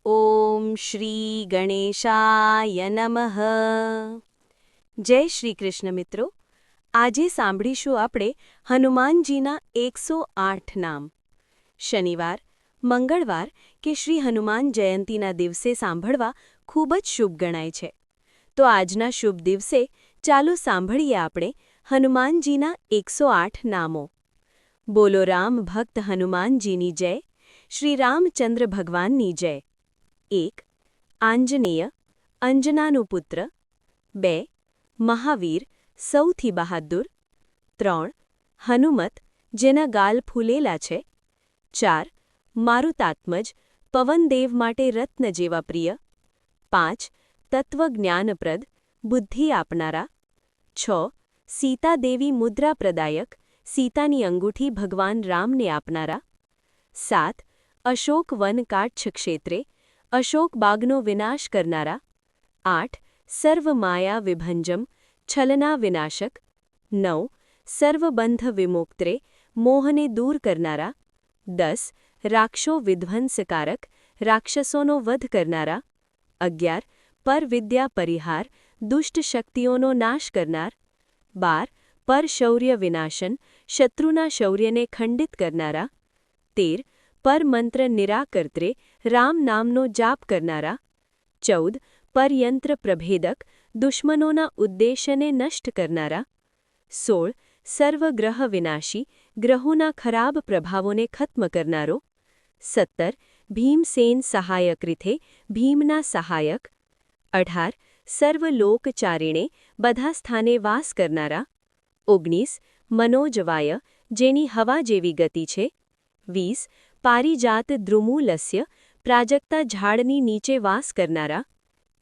ઓમ શ્રી ગણેશાય નમઃ. જય શ્રી કૃષ્ણ મિત્રો. આજે સાંભળીશું આપણે હનુમાનજીના 108 નામ. શનિવાર, મંગળવાર કે શ્રી હનુમાન જયંતીના દિવસે સાંભળવા ખૂબ જ શુભ ગણાય છે. તો આજના શુભ દિવસે ચાલો સાંભળીએ આપણે હનુમાનજીના 108 નામો. બોલો રામ ભક્ત હનુમાનજીની જય. શ્રી રામચંદ્ર ભગવાનની જય. 1. આંજનેય, અંજનાનો પુત્ર. 2. મહાવીર, સૌથી બહાદુર. 3. હનુમત, જેના ગાલ ફૂલેલા છે. 4. મારુતાત્મજ, પવનદેવ માટે રત્ન જેવા પ્રિય. 5. તત્વજ્ઞાનપ્રદ, બુદ્ધિ આપનારા. 6. સીતાદેવી મુદ્રા પ્રદાયક, સીતાની અંગૂઠી ભગવાન રામને આપનારા. 7. અશોક વન કાટછ ક્ષેત્રે, અશોક બાગનો વિનાશ કરનારા. 8. સર્વ માયા વિભંજમ, છલના વિનાશક. 9. સર્વબંધ વિમોક્ત્રે, મોહને દૂર કરનારા. 10. રાક્ષો વિધ્વંસકારક, રાક્ષસોનો વધ કરનારા. 11. પરવિદ્યા પરિહાર, દુષ્ટ શક્તિઓનો નાશ કરનાર. 12. પરશૌર્ય વિનાશન, શત્રુના શૌર્યને ખંડિત કરનારા. 13. પરમંત્ર નિરાકર્ત્રે, રામ નામનો જાપ કરનારા. 14. પરયંત્ર પ્રભેદક, દુશ્મનોના ઉદ્દેશ્યને નષ્ટ કરનારા. 16. સર્વગ્રહ વિનાશી, ગ્રહોના ખરાબ પ્રભાવોને ખત્મ કરનારો. 17. ભીમસેન સહાયક રીથે, ભીમના સહાયક. 18. સર્વલોકચારિણે, બધા સ્થાને વાસ કરનારા. 19. મનોજવાય, જેની હવા જેવી ગતિ છે. 20. પારિજાત દ્રુમૂલસ્ય, પ્રાજક્તા ઝાડની નીચે વાસ કરનારા.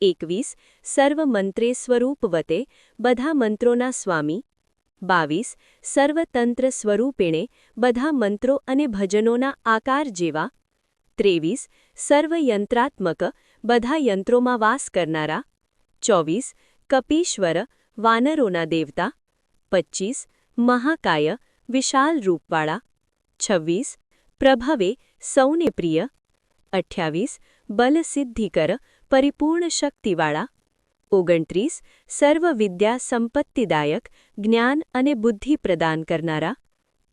21. સર્વમંત્રે સ્વરૂપવતે, બધા મંત્રોના સ્વામી. 22. સર્વતંત્ર સ્વરૂપેણે, બધા મંત્રો અને ભજનોના આકાર જેવા. 23. સર્વયંત્રાત્મક, બધા યંત્રોમાં વાસ કરનારા. 24. કપીશ્વર, વાનરોના દેવતા. 25. મહાકાય, વિશાલ રૂપવાળા. 26. પ્રભવે, સૌને પ્રિય. 28. બલસિદ્ધિકર, પરિપૂર્ણ શક્તિવાળા. 29. સર્વવિદ્યા સંપત્તિદાયક, જ્ઞાન અને બુદ્ધિ પ્રદાન કરનારા.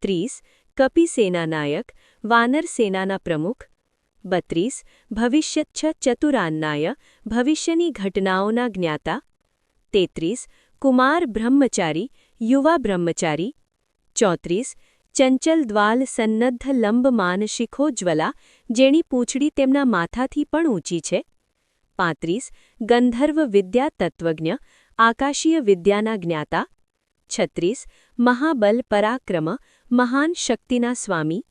30. કપિસેના નાયક, વાનર સેનાના પ્રમુખ. 32. ભવિષ્યચ્છ ચતુરાન્નાય, ભવિષ્યની ઘટનાઓના જ્ઞાતા. 33. કુમાર બ્રહ્મચારી, યુવા બ્રહ્મચારી. 34. ચંચલ દ્વાલ સન્નદ્ધ લંબમાન શિખોજ્વલા, જેની પૂંછડી તેમના માથાથી પણ ઊંચી છે. 35. ગંધર્વ વિદ્યા તત્વજ્ઞ, આકાશીય વિદ્યાના જ્ઞાતા. 36. મહાબલ પરાક્રમ, મહાન શક્તિના સ્વામી.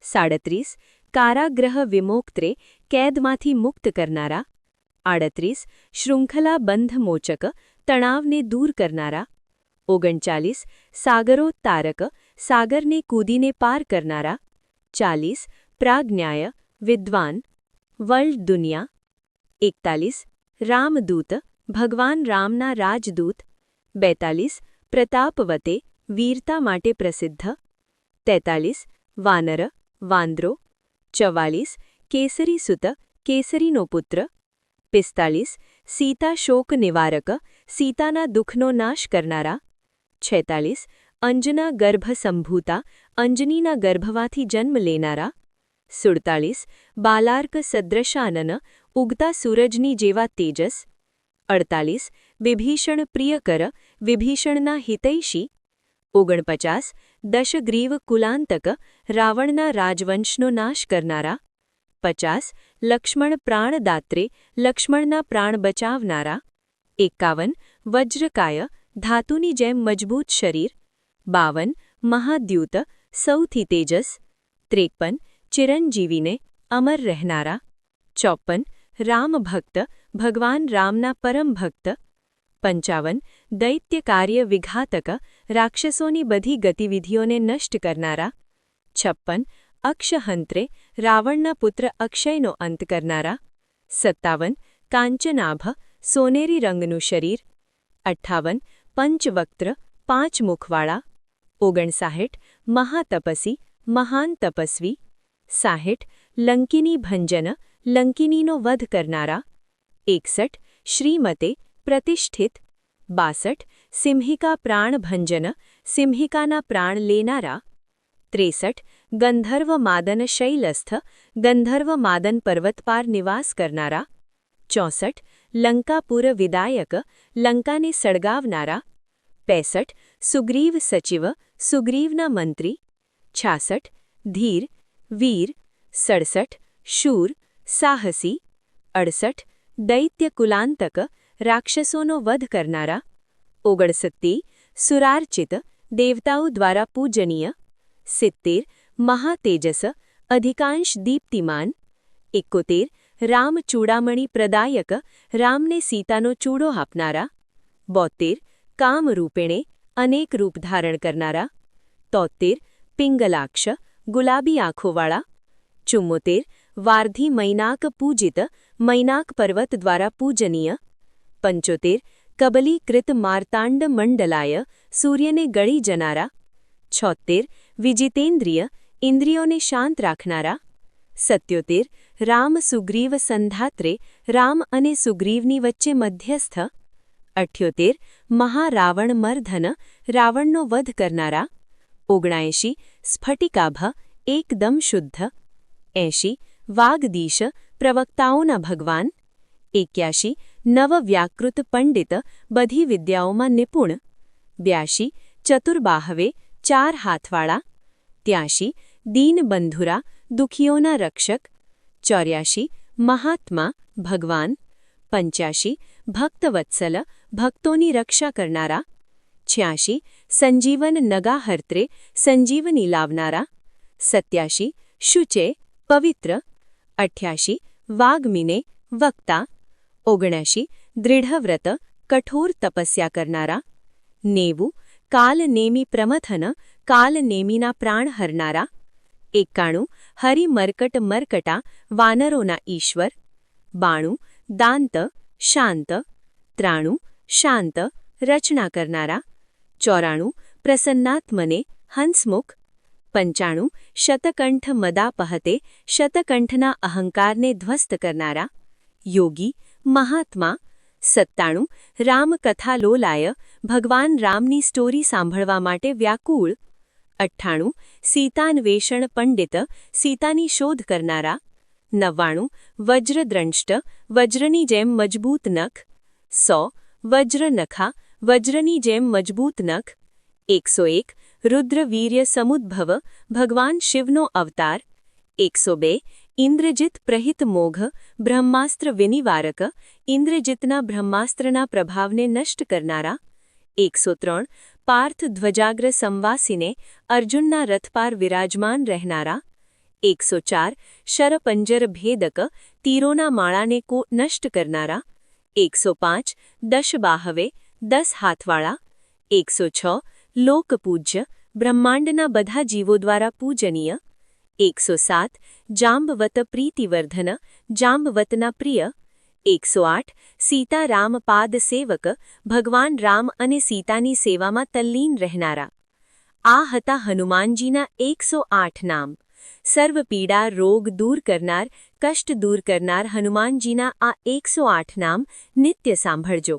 37. કારાગ્રહ વિમોક્ત્રે, કેદમાંથી મુક્ત કરનારા. 38. શૃંખલા બંધ મોચક, તણાવને દૂર કરનારા. 39. સાગરોત્તારક, સાગરને કૂદીને પાર કરનારા. 40. પ્રાજ્ઞાય, વિદ્વાન. વર્લ્ડ દુનિયા. 41. રામદૂત, ભગવાન રામના રાજદૂત. 42. પ્રતાપવતે, વીરતા માટે પ્રસિદ્ધ. 43. વાનર, વાંદરો. 44. કેસરી સુત, કેસરીનો પુત્ર. 45. સીતા શોક નિવારક, સીતાના દુઃખનો નાશ કરનારા. 46. અંજના ગર્ભ સંભૂતા, અંજનીના ગર્ભમાંથી જન્મ લેનારા. 47. બાલાર્ક સદ્રશાનન, ઉગતા સૂરજની જેવા તેજસ. 48. વિભીષણ પ્રિયકર, વિભીષણના હિતૈષી. 49. દશગ્રીવ કુલાંતક, રાવણના રાજવંશનો નાશ કરનારા. 50. લક્ષ્મણ પ્રાણદાત્રે, લક્ષ્મણના પ્રાણ બચાવનારા. 51. વજ્રકાય, ધાતુની જેમ મજબૂત શરીર. 52. મહાદ્યુત, સૌથી તેજસ. 53. ચિરંજીવીને, અમર રહેનારા. 54. રામભક્ત, ભગવાન રામના પરમ ભક્ત. 55. દૈત્ય કાર્ય વિઘાતક, રાક્ષસોની બધી ગતિવિધિઓને નષ્ટ કરનારા. 56. અક્ષહંત્રે, રાવણના પુત્ર અક્ષયનો અંત કરનારા. 57. કાંચનાભ, સોનેરી રંગનું શરીર. 58. પંચવક્ત્ર, 5 મુખવાળા. 59. મહાતપસી, મહાન તપસ્વી. 60. લંકિની ભંજન, લંકિનીનો વધ કરનારા. 61 શ્રીમતે પ્રતિષ્ઠિત. 62 સિંહિકા પ્રાણભંજન સિંહિકાના પ્રાણ લેનારા. 63 ગંધર્વ માદન શૈલસ્થ ગંધર્વ માદન પર્વત પાર નિવાસ કરનારા. 64 લંકાપુર વિદાયક લંકાને સળગાવનારા. 65 સુગ્રીવ સચિવ સુગ્રીવના મંત્રી. 66 ધીર વીર. 67 શૂર સાહસી. 68 દૈત્ય કુલાંતક રાક્ષસોનો વધ કરનારા. 69 સુરાર્ચિત દેવતાઓ દ્વારા પૂજનીય. 70 મહાતેજસ અધિકાંશ દીપ્તિમાન. 71 રામ ચૂડામણી પ્રદાયક રામને સીતાનો ચૂડો આપનારા. 72 કામરૂપિણે અનેક રૂપ ધારણ કરનારા. 73 પિંગલાક્ષ ગુલાબી આંખોવાળા. 74 વાર્ધી મૈનાક પૂજિત મૈનાક પર્વત દ્વારા પૂજનીય. 75 કબલીકૃત માર્તાંડ મંડલાય સૂર્યને ગળી જનારા. 76 વિજિતેન્દ્રિય ઇન્દ્રિયોને શાંત રાખનારા. 77 રામ સુગ્રીવ સંધાત્રે રામ અને સુગ્રીવની વચ્ચે મધ્યસ્થ. 78 મહારાવણ મર્ધન રાવણનો વધ કરનારા. 79 સ્ફટિકાભ એકદમ શુદ્ધ. 80 વાગદીશ પ્રવક્તાઓના ભગવાન. 81 નવવ્યાકૃત પંડિત બધી વિદ્યાઓમાં નિપુણ. 82 ચતુર્બાહવે 4 હાથવાળા. 83 દીનબંધુરા દુખીઓના રક્ષક. 84 મહાત્મા ભગવાન. 85 ભક્તવત્સલ ભક્તોની રક્ષા કરનારા. 86 સંજીવન નગાહર્ત્રે સંજીવની લાવનારા. 87 શુચે પવિત્ર. 88 વાગ્મીને વક્તા. 79 દૃઢવ્રત કઠોર તપસ્યા કરનારા. 90 કાલનેમી પ્રમથન કાલનેમીના પ્રાણ હરનારા. 91 હરિમર્કટ મર્કટા વાનરોના ઈશ્વર. 92 દાંત શાંત. 93 શાંત રચના કરનારા. 94 પ્રસન્નાત્મને હંસમુખ. 95 શતકંઠ મદાપહતે શતકંઠના અહંકારને ધ્વસ્ત કરનારા. યોગી મહાત્મા. 97 રામકથા લોલાય ભગવાન રામની સ્ટોરી સાંભળવા માટે વ્યાકુળ. 98 સીતાન્વેષણ પંડિત સીતાની શોધ કરનારા. 99 વજ્રદ્રંષ્ટ વજ્રની જેમ મજબૂત નખ. 100 વજ્રનખા વજ્રની જેમ મજબૂત નખ. 101 રુદ્રવીર્ય સમુદ્ભવ ભગવાન શિવનો અવતાર. 102 ઇન્દ્રજિત પ્રહિત મોઘ બ્રહ્માસ્ત્ર વિનિવારક ઇન્દ્રજિતના બ્રહ્માસ્ત્રના પ્રભાવને નષ્ટ કરનારા. 103 પાર્થ ધ્વજાગ્ર સંવાસીને અર્જુનના રથપાર વિરાજમાન રહેનારા. 104 શરપંજર ભેદક તીરોના માળાને નષ્ટ કરનારા. 105 દશબાહવે 10 હાથવાળા. 106 લોકપૂજ્ય બ્રહ્માંડના બધા જીવો દ્વારા પૂજનીય. 107 જાંબવત પ્રીતિવર્ધન જાંબવતના પ્રિય. 108 સીતારામ પાદ સેવક ભગવાન રામ અને સીતાની સેવામાં તલ્લીન રહેનારા. આ હતા હનુમાનજીના 108 નામ. સર્વ પીડા રોગ દૂર કરનાર કષ્ટ દૂર કરનાર હનુમાનજીના આ 108 નામ નિત્ય સાંભળજો.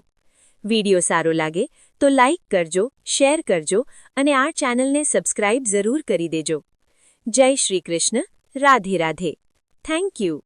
વિડિયો સારો લાગે તો લાઇક કરજો, શેર કરજો અને આ ચેનલને સબસ્ક્રાઇબ જરૂર કરી દેજો. જય શ્રી કૃષ્ણ. રાધે રાધે. Thank you.